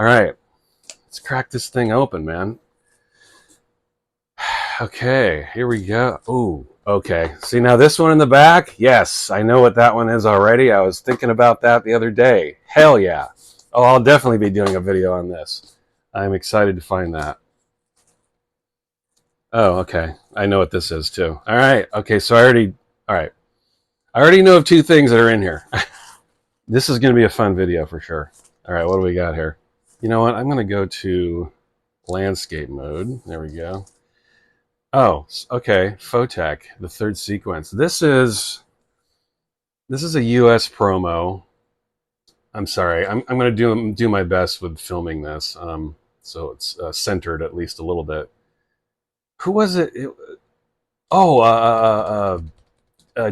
All right, let's crack this thing open, man. Okay, here we go. Ooh, okay. See, now this one in the back, yes, I know what that one is already. I was thinking about that the other day. Hell yeah. Oh, I'll definitely be doing a video on this. I'm excited to find that. Oh, okay. I know what this is too. All right. Okay, so all right. I already know of two things that are in here. This is going to be a fun video for sure. All right, what do we got here? You know what? I'm going to go to landscape mode. There we go. Oh, okay. Photech, the third sequence. This is a US promo. I'm sorry. I'm going to do my best with filming this, so it's centered at least a little bit. Who was it? Oh,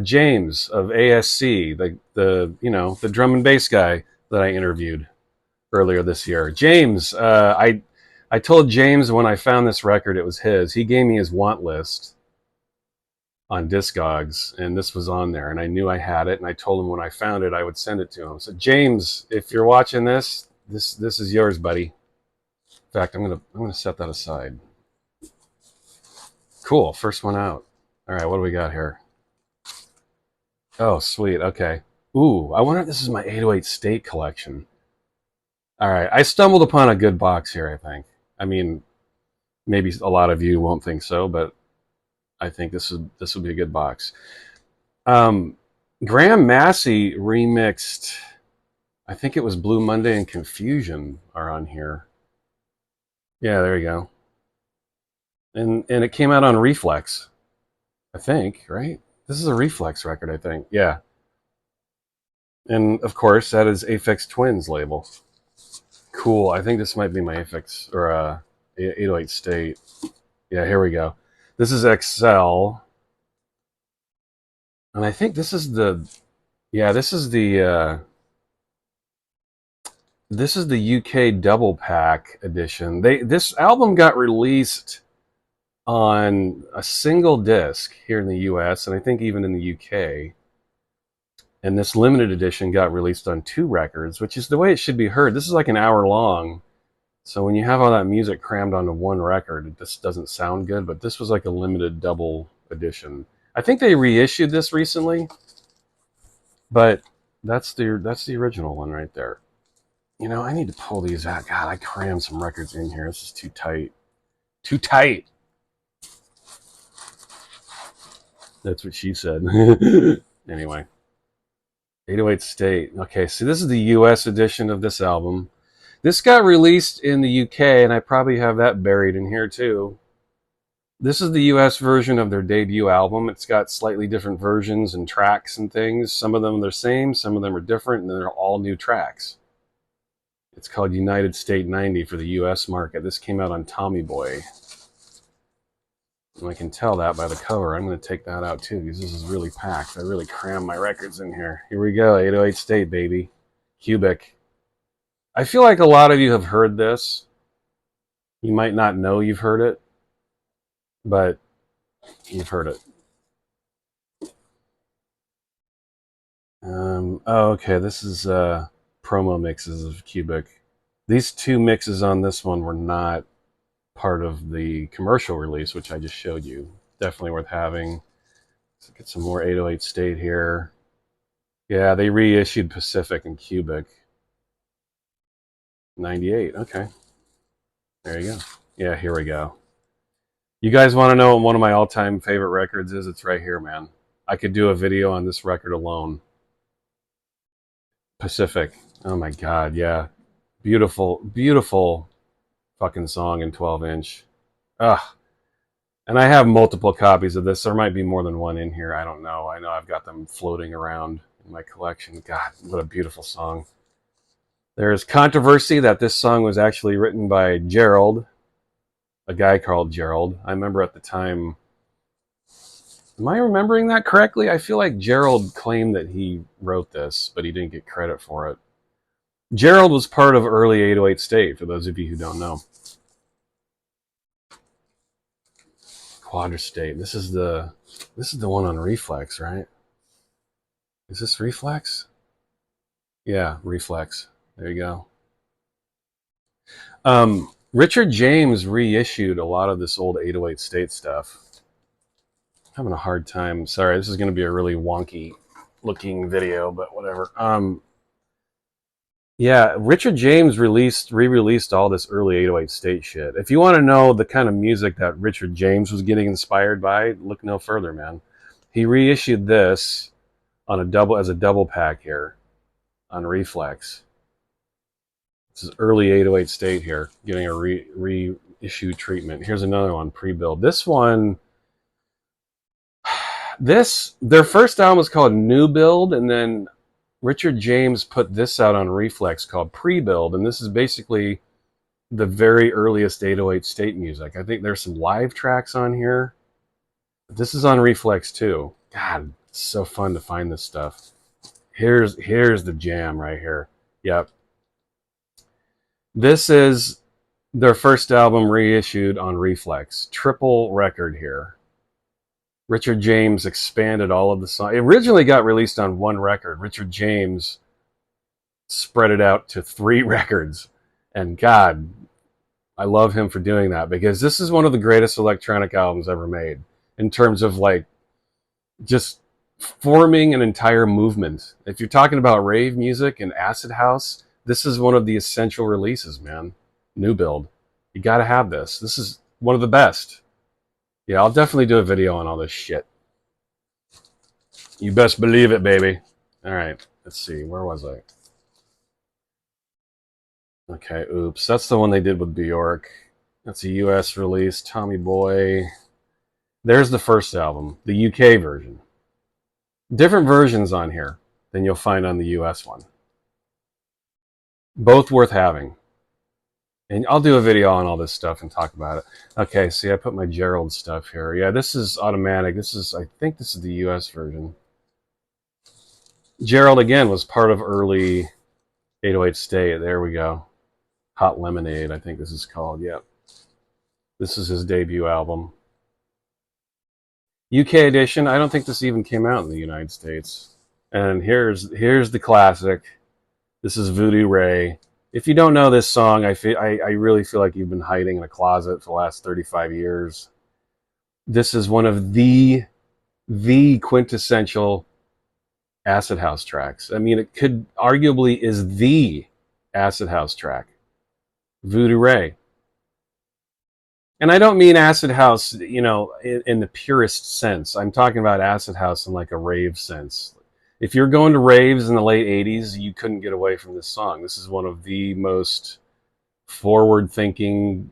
James of ASC, the drum and bass guy that I interviewed earlier this year. James, I told James when I found this record it was his. He gave me his want list on Discogs, and this was on there, and I knew I had it, and I told him when I found it I would send it to him. So James, if you're watching this is yours, buddy. In fact, I'm gonna set that aside. Cool, first one out. All right, what do we got here? Oh, sweet. Okay. Ooh, I wonder if this is my 808 State collection. All right, I stumbled upon a good box here, I think. I mean, maybe a lot of you won't think so, but I think this will be a good box. Graham Massey remixed, I think it was Blue Monday and Confusion are on here. Yeah, there you go. And it came out on Reflex, I think, right? This is a Reflex record, I think. Yeah. And of course, that is Aphex Twins label. Cool. I think this might be my Aphex or 808 State. Yeah, here we go. This is XL. And I think this is the this is the UK double pack edition. This album got released on a single disc here in the US, and I think even in the UK. And this limited edition got released on 2 records, which is the way it should be heard. This is like an hour long. So when you have all that music crammed onto one record, it just doesn't sound good, but this was like a limited double edition. I think they reissued this recently, but that's the original one right there. You know, I need to pull these out. God, I crammed some records in here. This is too tight. Too tight. That's what she said. Anyway. 808 State. Okay, so this is the US edition of this album. This got released in the UK, and I probably have that buried in here too. This is the US version of their debut album. It's got slightly different versions and tracks and things. Some of them are the same, some of them are different, and they're all new tracks. It's called United State 90 for the US market. This came out on Tommy Boy. And I can tell that by the cover. I'm going to take that out too because this is really packed. I really crammed my records in here. Here we go, 808 State, baby. Cubic. I feel like a lot of you have heard this. You might not know you've heard it, but you've heard it. Oh, okay, this is promo mixes of Cubic. These 2 mixes on this one were not part of the commercial release, which I just showed you. Definitely worth having. Let's get some more 808 State here. Yeah, they reissued Pacific and Cubic. 98, okay. There you go. Yeah, here we go. You guys want to know what one of my all-time favorite records is? It's right here, man. I could do a video on this record alone. Pacific. Oh my God, yeah. Beautiful, beautiful fucking song in 12-inch. Ugh. And I have multiple copies of this. There might be more than one in here. I don't know. I know I've got them floating around in my collection. God, what a beautiful song. There's controversy that this song was actually written by Gerald, a guy called Gerald. I remember at the time, am I remembering that correctly? I feel like Gerald claimed that he wrote this, but he didn't get credit for it. Gerald was part of early 808 State, for those of you who don't know. Quadrastate. This is the one on Reflex, right? Is this Reflex? Yeah, Reflex. There you go. Richard James reissued a lot of this old 808 State stuff. Having a hard time. Sorry, this is going to be a really wonky looking video, but whatever. Yeah, Richard James re-released all this early 808 State shit. If you want to know the kind of music that Richard James was getting inspired by, look no further, man. He reissued this on as a double pack here on Reflex. This is early 808 State here, getting a reissue treatment. Here's another one, pre-build. This one, their first album was called New Build, and then Richard James put this out on Reflex called Pre-Build, and this is basically the very earliest 808 State music. I think there's some live tracks on here. This is on Reflex too. God, it's so fun to find this stuff. Here's the jam right here. Yep. This is their first album reissued on Reflex. Triple record here. Richard James expanded all of the songs. It originally got released on one record. Richard James spread it out to 3 records. And God, I love him for doing that, because this is one of the greatest electronic albums ever made in terms of like just forming an entire movement. If you're talking about rave music and acid house, this is one of the essential releases, man. New Build. You got to have this. This is one of the best. Yeah, I'll definitely do a video on all this shit. You best believe it, baby. All right, let's see. Where was I? Okay, oops. That's the one they did with Bjork. That's a US release. Tommy Boy. There's the first album, the UK version. Different versions on here than you'll find on the US one. Both worth having. And I'll do a video on all this stuff and talk about it. Okay, see, I put my Gerald stuff here. Yeah, this is automatic. I think this is the US version. Gerald, again, was part of early 808 State. There we go. Hot Lemonade, I think this is called. Yep. This is his debut album. UK edition, I don't think this even came out in the United States. And here's the classic. This is Voodoo Ray. If you don't know this song, I really feel like you've been hiding in a closet for the last 35 years. This is one of the quintessential acid house tracks. I mean, it could arguably is the acid house track. Voodoo Ray. And I don't mean acid house, in the purest sense. I'm talking about acid house in like a rave sense. If you're going to raves in the late 80s, you couldn't get away from this song. This is one of the most forward-thinking,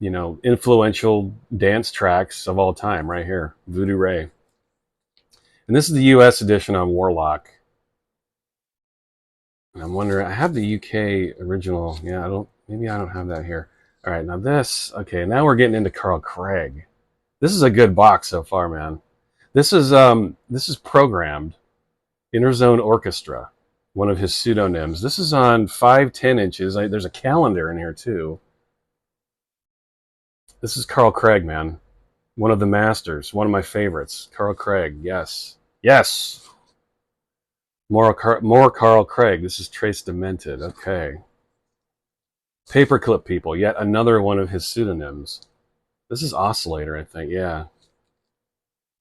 influential dance tracks of all time right here. Voodoo Ray. And this is the US edition on Warlock. And I'm wondering, I have the UK original. Yeah, maybe I don't have that here. All right, now okay, now we're getting into Carl Craig. This is a good box so far, man. This is programmed. Interzone Orchestra, one of his pseudonyms. This is on 5/10 inches. There's a calendar in here too. This is Carl Craig, man. One of the masters. One of my favorites. Carl Craig, yes. Yes! More Carl Craig. This is Trace Demented. Okay. Paperclip People, yet another one of his pseudonyms. This is Oscillator, I think, yeah.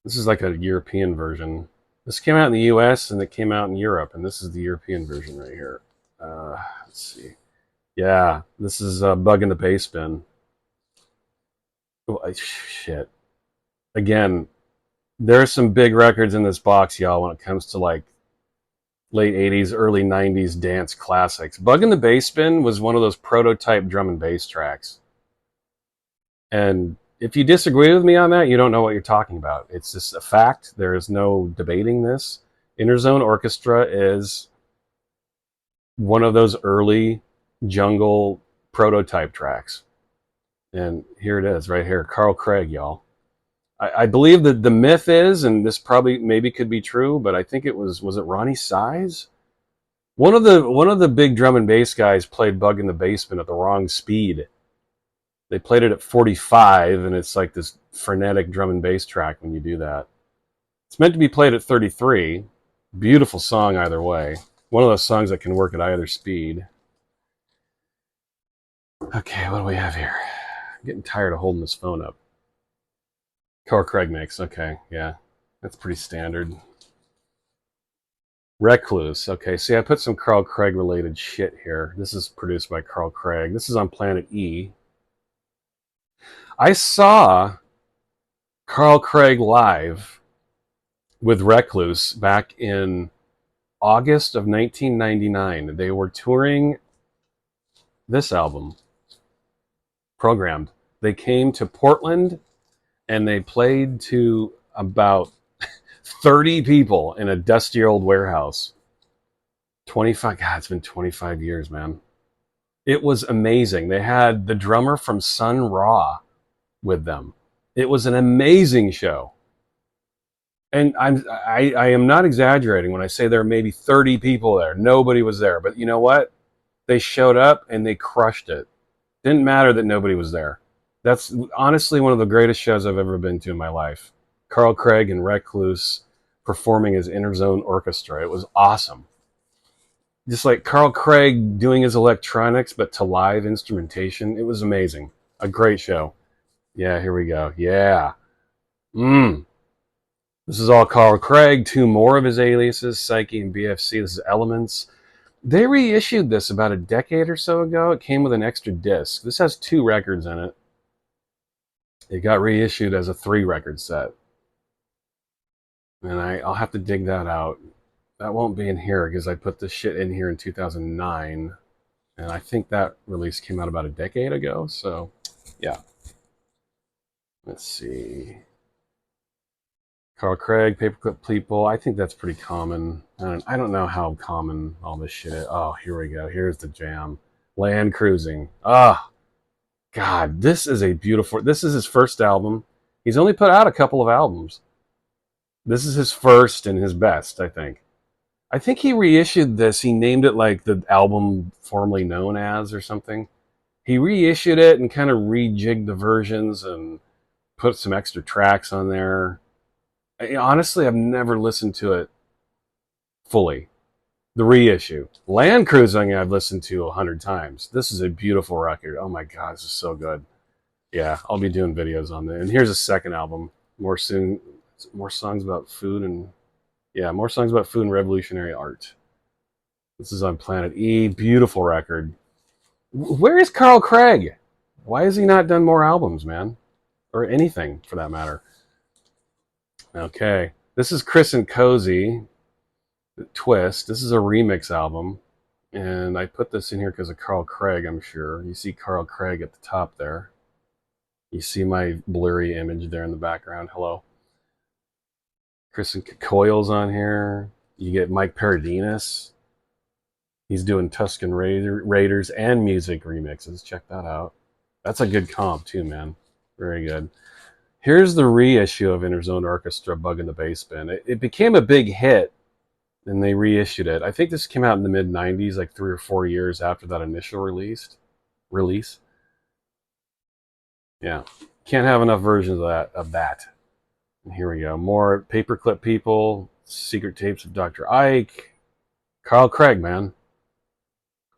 This is like a European version. This came out in the US and it came out in Europe, and this is the European version right here. Let's see. Yeah, this is Bug in the Bass Bin. Oh, shit. Again, there are some big records in this box, y'all, when it comes to like late 80s, early 90s dance classics. Bug in the Bass Bin was one of those prototype drum and bass tracks. And if you disagree with me on that, you don't know what you're talking about. It's just a fact. There is no debating this. Interzone Orchestra is one of those early jungle prototype tracks. And here it is, right here. Carl Craig, y'all. I believe that the myth is, and this maybe could be true, but I think it was it Ronnie Size? One of the big drum and bass guys played Bug in the Bass Bin at the wrong speed. They played it at 45, and it's like this frenetic drum and bass track when you do that. It's meant to be played at 33. Beautiful song either way. One of those songs that can work at either speed. Okay, what do we have here? I'm getting tired of holding this phone up. Carl Craig mix. Okay, yeah, that's pretty standard. Recluse. Okay, see, I put some Carl Craig related shit here. This is produced by Carl Craig. This is on Planet E. I saw Carl Craig live with Recluse back in August of 1999. They were touring this album, Programmed. They came to Portland and they played to about 30 people in a dusty old warehouse. 25, God, it's been 25 years, man. It was amazing. They had the drummer from Sun Ra with them. It was an amazing show. And I am not exaggerating when I say there were maybe 30 people there. Nobody was there. But you know what? They showed up and they crushed it. Didn't matter that nobody was there. That's honestly one of the greatest shows I've ever been to in my life. Carl Craig and Recluse performing his Interzone Orchestra. It was awesome. Just like Carl Craig doing his electronics, but to live instrumentation. It was amazing. A great show. Yeah, here we go. Yeah. This is all Carl Craig. Two more of his aliases, Psyche and BFC. This is Elements. They reissued this about a decade or so ago. It came with an extra disc. This has 2 records in it. It got reissued as a 3-record set. And I'll have to dig that out. That won't be in here because I put this shit in here in 2009. And I think that release came out about a decade ago. So, yeah. Let's see. Carl Craig, Paperclip People. I think that's pretty common. I don't know how common all this shit is. Oh, here we go. Here's the jam. Land Cruising. Ah, God, this is a beautiful. This is his first album. He's only put out a couple of albums. This is his first and his best, I think. I think he reissued this. He named it like the album formerly known as or something. He reissued it and kind of rejigged the versions and put some extra tracks on there. Honestly, I've never listened to it fully. The reissue. Land Cruising I've listened to 100 times. This is a beautiful record. Oh my God, this is so good. Yeah, I'll be doing videos on that. And here's a second album. More songs about food and more songs about food and revolutionary art. This is on Planet E. Beautiful record. Where is Carl Craig? Why has he not done more albums, man? Or anything for that matter. Okay. This is Chris and Cozy Twist. This is a remix album. And I put this in here because of Carl Craig, I'm sure. You see Carl Craig at the top there. You see my blurry image there in the background. Hello. Chris and Coyle's on here. You get Mike Paradinas. He's doing Tuscan Raiders and music remixes. Check that out. That's a good comp too, man. Very good. Here's the reissue of Interzone Orchestra, Bug in the Bass Bin. It became a big hit, and they reissued it. I think this came out in the mid-90s, like 3 or 4 years after that initial release. Yeah. Can't have enough versions of that. And here we go. More Paperclip People, Secret Tapes of Dr. Ike. Carl Craig, man.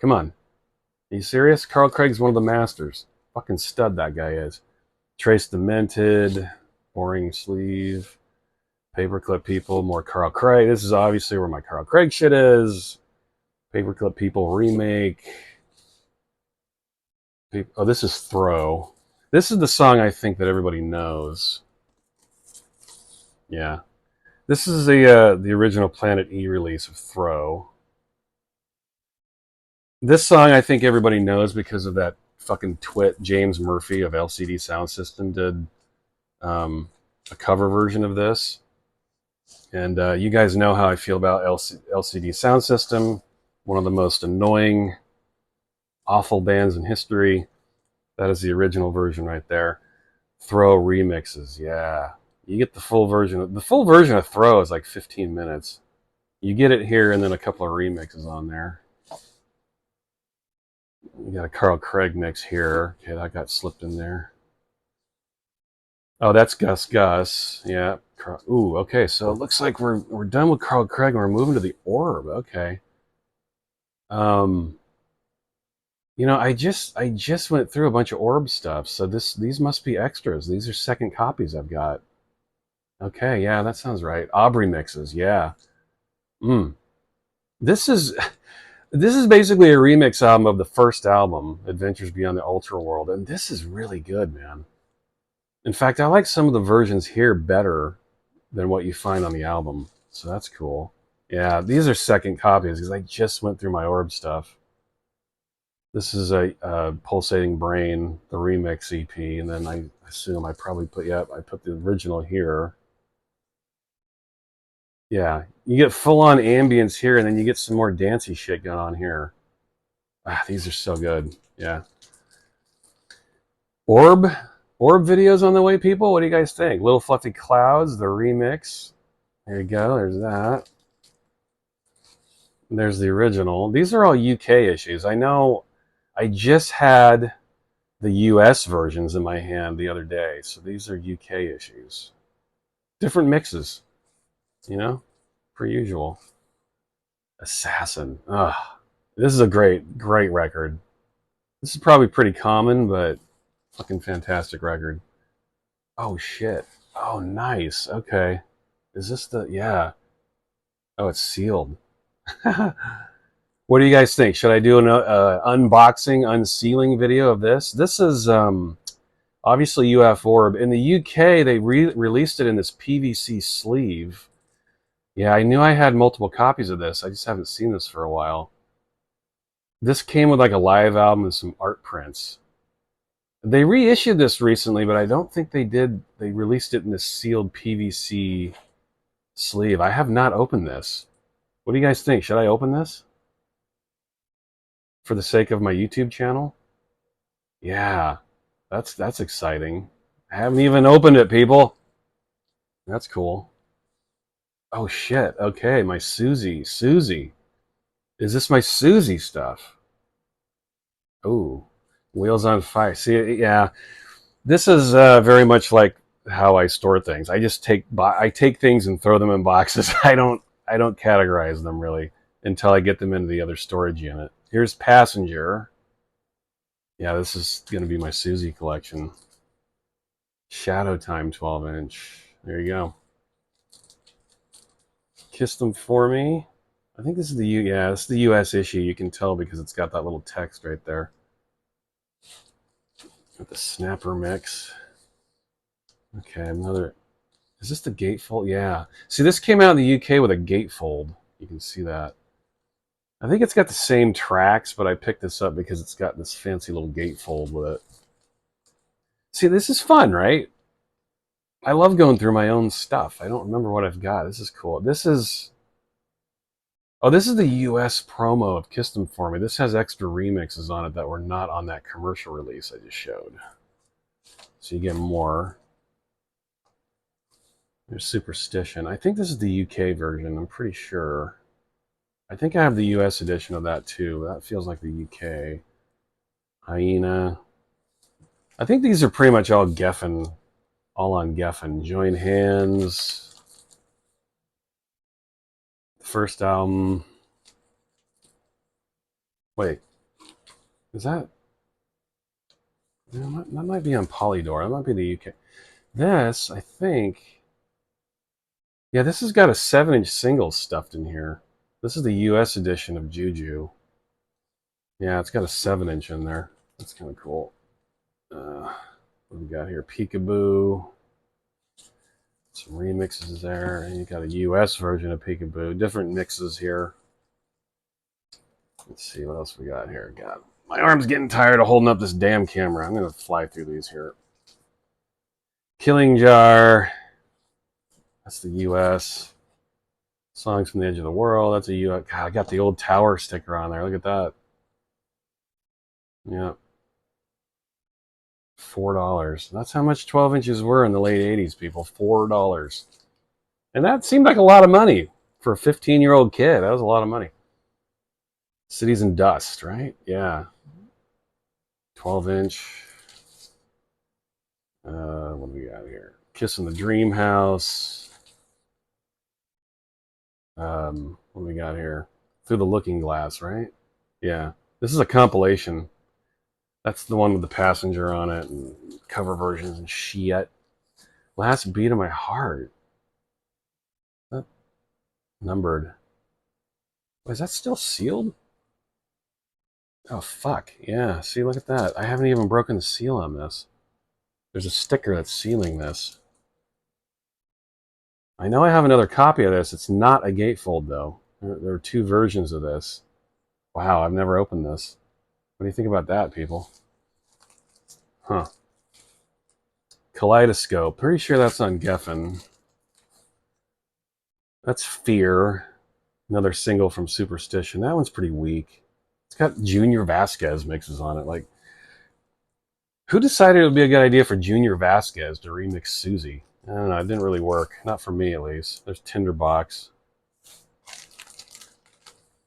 Come on. Are you serious? Carl Craig's one of the masters. Fucking stud that guy is. Trace Demented, Boring Sleeve, Paperclip People, more Carl Craig. This is obviously where my Carl Craig shit is. Paperclip People remake. Oh, this is Throw. This is the song I think that everybody knows. Yeah. This is the original Planet E release of Throw. This song I think everybody knows because of that fucking twit James Murphy of LCD Sound System did a cover version of this. And you guys know how I feel about LCD Sound System, one of the most annoying, awful bands in history. That is the original version right there. Throw remixes, yeah. You get the full version. The full version of Throw is like 15 minutes. You get it here and then a couple of remixes on there. You got a Carl Craig mix here. Okay, that got slipped in there. Oh, that's Gus Gus. Yeah. Ooh, okay. So it looks like we're done with Carl Craig and we're moving to the Orb. Okay. You know, I just went through a bunch of orb stuff, so these must be extras. These are second copies I've got. Okay, yeah, that sounds right. Aubrey mixes, yeah. Mm. This is this is basically a remix album of the first album, Adventures Beyond the Ultra World, and this is really good, man. In fact, I like some of the versions here better than what you find on the album, so that's cool. Yeah, these are second copies because I just went through my orb stuff. This is a Pulsating Brain, the remix EP, and then I assume I probably put, yep, I put the original here. Yeah, you get full on ambience here, and then you get some more dancey shit going on here. Ah, these are so good. Yeah. Orb, Orb videos on the way, people. What do you guys think? Little Fluffy Clouds, the remix. There you go. There's that. And there's the original. These are all UK issues. I know. I just had the US versions in my hand the other day, so these are UK issues. Different mixes, you know, per usual. Assassin. Ugh. This is a great record. This is probably pretty common, but fucking fantastic record. Oh shit. Oh nice. Okay. Is this the, yeah. Oh, it's sealed. What do you guys think? Should I do an unboxing, unsealing video of this? This is obviously UF Orb. In the UK, they released it in this PVC sleeve. Yeah, I knew I had multiple copies of this. I just haven't seen this for a while. This came with like a live album and some art prints. They reissued this recently, but I don't think they did. They released it in this sealed PVC sleeve. I have not opened this. What do you guys think? Should I open this for the sake of my YouTube channel? Yeah, that's exciting. I haven't even opened it, people. That's cool. Oh shit. Okay, my Siouxsie. Is this my Siouxsie stuff? Oh, Wheels on Fire. See, yeah, this is very much like how I store things. I take things and throw them in boxes. I don't categorize them really until I get them into the other storage unit. Here's Passenger. Yeah, this is going to be my Siouxsie collection. Shadow Time 12-inch. There you go. Kiss Them For Me. I think this is this is the US issue. You can tell because it's got that little text right there. Got the Snapper mix. Okay, another. Is this the gatefold? Yeah. See, this came out in the UK with a gatefold. You can see that. I think it's got the same tracks, but I picked this up because it's got this fancy little gatefold with it. See, this is fun, right? I love going through my own stuff. I don't remember what I've got. This is cool. This is the US promo of Kiss Them For Me. This has extra remixes on it that were not on that commercial release I just showed. So you get more. There's Superstition. I think this is the UK version. I'm pretty sure. I think I have the US edition of that too. That feels like the UK. Hyena. I think these are pretty much all Geffen. All on Geffen. Join Hands. The first album. Wait. Is that? That might be on Polydor. That might be the UK. This, I think. Yeah, this has got a 7-inch single stuffed in here. This is the US edition of Juju. Yeah, it's got a 7-inch in there. That's kind of cool. What we got here? Peekaboo. Some remixes there. And you got a US version of Peekaboo. Different mixes here. Let's see what else we got here. God, my arm's getting tired of holding up this damn camera. I'm going to fly through these here. Killing Jar. That's the US. Songs from the Edge of the World. That's a US. God, I got the old tower sticker on there. Look at that. Yeah. $4. That's how much 12 inches were in the late 80s, people. $4. And that seemed like a lot of money for a 15-year-old kid. That was a lot of money. Cities and Dust, right? Yeah. 12-inch. What do we got here? Kiss in the Dream House. What do we got here? Through the Looking Glass, right? Yeah. This is a compilation. That's the one with the passenger on it and cover versions and shit. Last Beat of My Heart. That numbered. Is that still sealed? Oh, fuck. Yeah, see, look at that. I haven't even broken the seal on this. There's a sticker that's sealing this. I know I have another copy of this. It's not a gatefold, though. There are two versions of this. Wow, I've never opened this. What do you think about that, people? Huh. Kaleidoscope. Pretty sure that's on Geffen. That's Fear. Another single from Superstition. That one's pretty weak. It's got Junior Vasquez mixes on it. Like, who decided it would be a good idea for Junior Vasquez to remix Siouxsie? I don't know. It didn't really work. Not for me, at least. There's Tinderbox.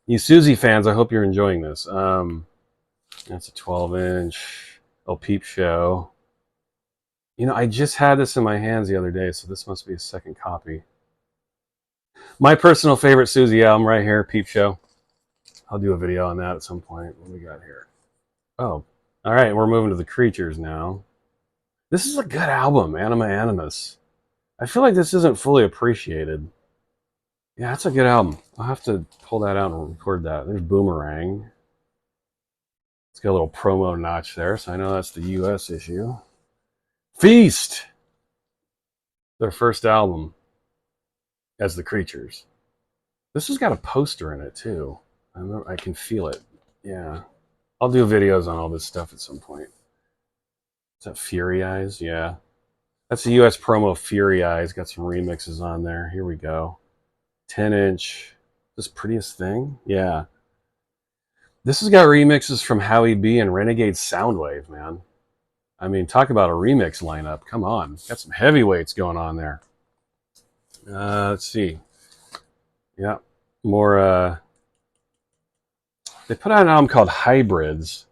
You Siouxsie fans, I hope you're enjoying this. That's a 12-inch. Oh, Peep Show. You know, I just had this in my hands the other day, so this must be a second copy. My personal favorite Siouxsie album right here, Peep Show. I'll do a video on that at some point. What do we got here? Oh, all right. We're moving to the Creatures now. This is a good album, Anima Animus. I feel like this isn't fully appreciated. Yeah, that's a good album. I'll have to pull that out and record that. There's Boomerang. It's got a little promo notch there, so I know that's the US issue. Feast! Their first album as the Creatures. This has got a poster in it, too. I can feel it. Yeah. I'll do videos on all this stuff at some point. Is that Fury Eyes? Yeah. That's the US promo Fury Eyes. Got some remixes on there. Here we go. 10-inch. This Prettiest Thing? Yeah. This has got remixes from Howie B and Renegade Soundwave, man. I mean, talk about a remix lineup. Come on. Got some heavyweights going on there. Let's see. Yeah. More, they put out an album called Hybrids,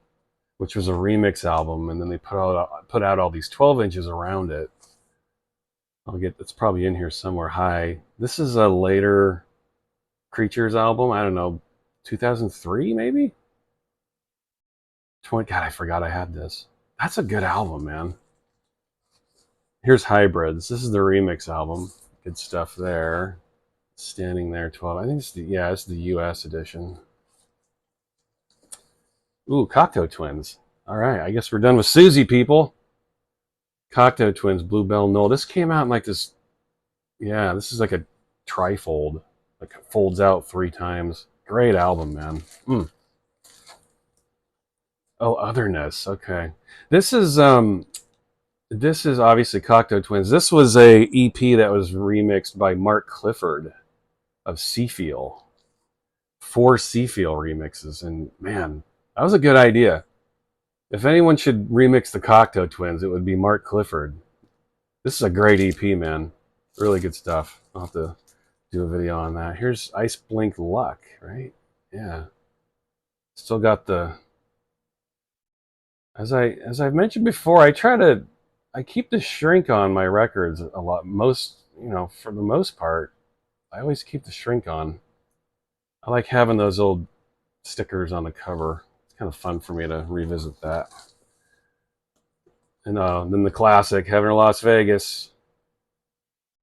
which was a remix album, and then they put out all these 12 inches around it. It's probably in here somewhere. Hi. This is a later Creatures album. I don't know, 2003 maybe? God, I forgot I had this. That's a good album, man. Here's Hybrids. This is the remix album. Good stuff there. Standing There 12. I think it's the US edition. Ooh, Cocteau Twins. All right, I guess we're done with Siouxsie, people. Cocteau Twins, Bluebell Knoll. This came out in like this. Yeah, this is like a trifold. Like it folds out 3 times. Great album, man. Oh, Otherness. Okay. This is obviously Cocteau Twins. This was a EP that was remixed by Mark Clifford of Seafeel. 4 Seafeel remixes, and man, that was a good idea. If anyone should remix the Cocteau Twins, it would be Mark Clifford. This is a great EP, man. Really good stuff. I'll have to do a video on that. Here's Ice Blink Luck, right? Yeah. Still got the... As I've mentioned before, I keep the shrink on my records a lot. For the most part, I always keep the shrink on. I like having those old stickers on the cover. It's kind of fun for me to revisit that. And then the classic, Heaven or Las Vegas.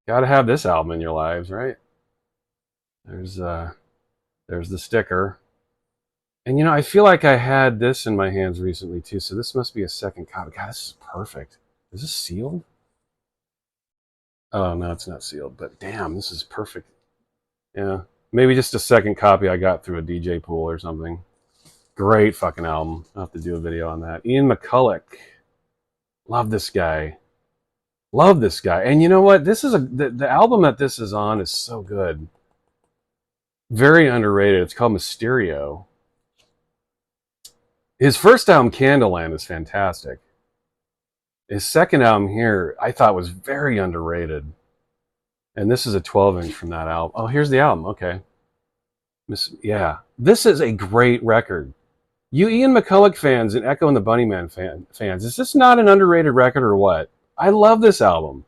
Gotta have this album in your lives, right? There's the sticker. And I feel like I had this in my hands recently too, so this must be a second copy. God, this is perfect. Is this sealed? Oh, no, it's not sealed, but damn, this is perfect. Yeah, maybe just a second copy I got through a DJ pool or something. Great fucking album. I'll have to do a video on that. Ian McCulloch. Love this guy. Love this guy. And you know what? This is the album that this is on is so good. Very underrated. It's called Mysterio. His first album, Candleland, is fantastic. His second album here, I thought was very underrated. And this is a 12-inch from that album. Oh, here's the album. Okay. Yeah. This is a great record. You Ian McCulloch fans and Echo and the Bunnymen fans, is this not an underrated record or what? I love this album.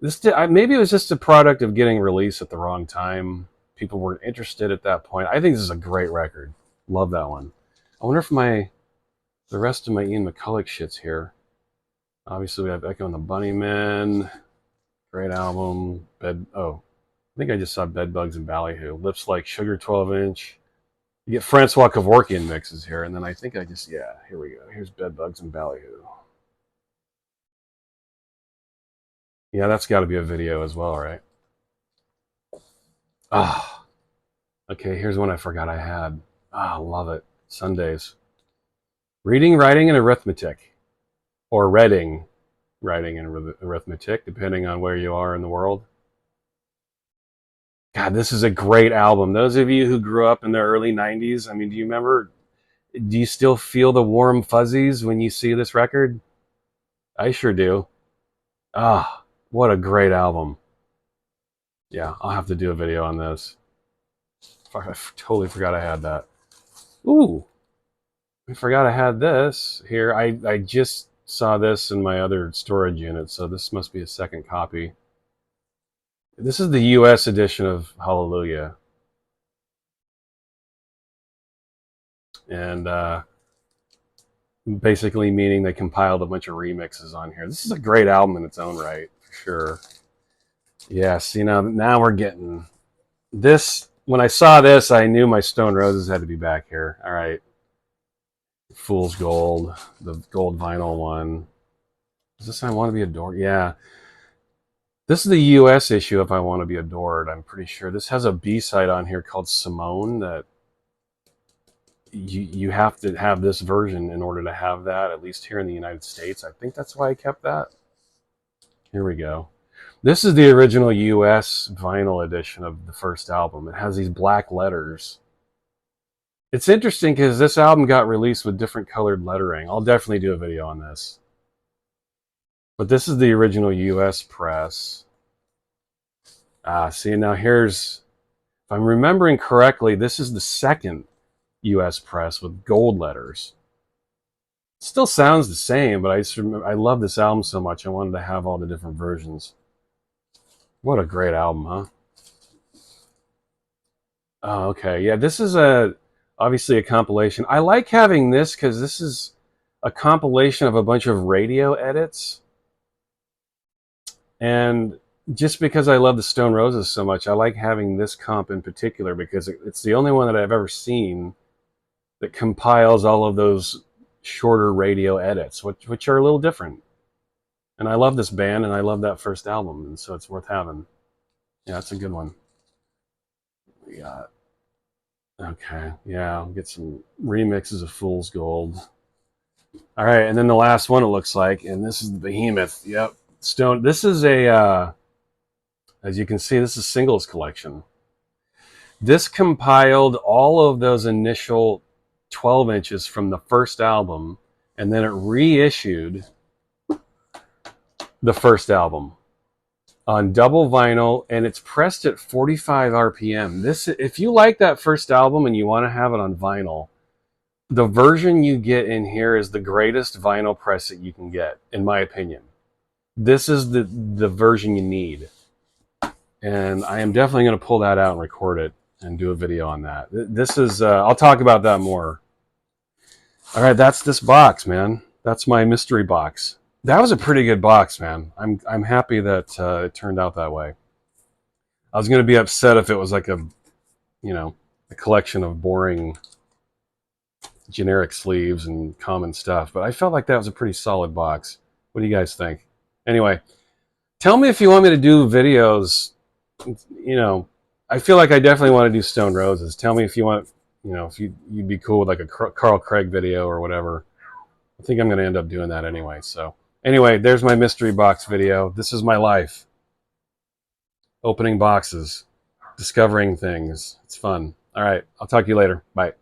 Maybe it was just a product of getting released at the wrong time. People weren't interested at that point. I think this is a great record. Love that one. I wonder if my the rest of my Ian McCulloch shit's here. Obviously, we have Echo and the Bunnymen. Great album. I think I just saw Bedbugs and Ballyhoo. Lips Like Sugar 12-inch. You get Francois Kevorkian mixes here, and then I think here we go. Here's Bedbugs and Ballyhoo. Yeah, that's got to be a video as well, right? Ah, okay, here's one I forgot I had. Ah, love it. Sundays. Reading, Writing, and Arithmetic. Or Reading, Writing, and Arithmetic, depending on where you are in the world. God, this is a great album. Those of you who grew up in the early 90s, I mean, do you still feel the warm fuzzies when you see this record? I sure do. Ah, what a great album. Yeah, I'll have to do a video on this. Fuck, I totally forgot I had that. Ooh, I forgot I had this here. I just saw this in my other storage unit, so this must be a second copy. This is the US edition of Hallelujah. And basically meaning they compiled a bunch of remixes on here. This is a great album in its own right, for sure. Yes, now we're getting this. When I saw this, I knew my Stone Roses had to be back here. All right. Fool's Gold, the gold vinyl one. Is this I Want to Be Adored? Yeah. This is the US issue of I Want to Be Adored, I'm pretty sure. This has a B-side on here called Simone that you have to have this version in order to have that, at least here in the United States. I think that's why I kept that. Here we go. This is the original US vinyl edition of the first album. It has these black letters. It's interesting because this album got released with different colored lettering. I'll definitely do a video on this. But this is the original US press. See, now here's, if I'm remembering correctly, this is the second US press with gold letters. It still sounds the same, but I love this album so much I wanted to have all the different versions. What a great album, huh? Oh, okay. Yeah, this is obviously a compilation. I like having this because this is a compilation of a bunch of radio edits. And just because I love the Stone Roses so much, I like having this comp in particular because it's the only one that I've ever seen that compiles all of those shorter radio edits, which are a little different. And I love this band, and I love that first album, and so it's worth having. Yeah, it's a good one. We got, okay, yeah, I'll get some remixes of Fool's Gold. All right, and then the last one it looks like, and this is the Behemoth. Yep, Stone. This is as you can see, this is singles collection. This compiled all of those initial 12 inches from the first album, and then it reissued the first album on double vinyl, and it's pressed at 45 RPM. This, if you like that first album and you want to have it on vinyl, the version you get in here is the greatest vinyl press that you can get, in my opinion. This is the version you need. And I am definitely going to pull that out and record it and do a video on that. This is, I'll talk about that more. All right, that's this box, man. That's my mystery box. That was a pretty good box, man. I'm happy that it turned out that way. I was going to be upset if it was like a collection of boring generic sleeves and common stuff, but I felt like that was a pretty solid box. What do you guys think? Anyway, tell me if you want me to do videos. I feel like I definitely want to do Stone Roses. Tell me if you want, if you'd be cool with like a Carl Craig video or whatever. I think I'm going to end up doing that anyway. So anyway, there's my mystery box video. This is my life. Opening boxes, discovering things. It's fun. All right, I'll talk to you later. Bye.